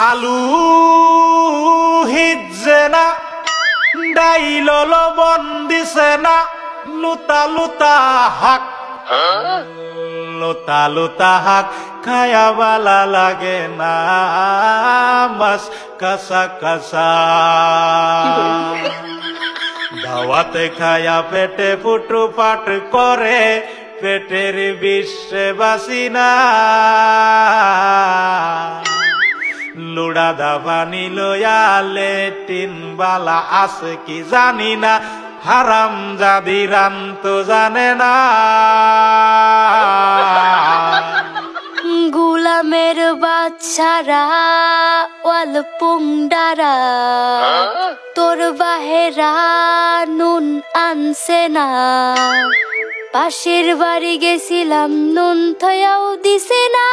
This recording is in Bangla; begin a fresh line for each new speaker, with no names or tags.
আলু হিজে না ডাইল লবণ দিছে না লুতা লুতা হাক লুতা লুতা হাক খায়া বালা লাগে না মাছ কাঁচা কাঁচা দাওয়াতে খায়া পেটে ফুটু পাট করে পেটের বিশ্বে বাসি না লুড়া দাবানি লয়া লেটিন বালা আছে কি জানি না হারাম জাদি রাম তো জানে না
গুলামের বাচ্চারা ওয়াল পুংডারা তোর বাহেরা নুন আনছে না পাশের বাড়ি গেছিলাম নুন থয়াও দিছে না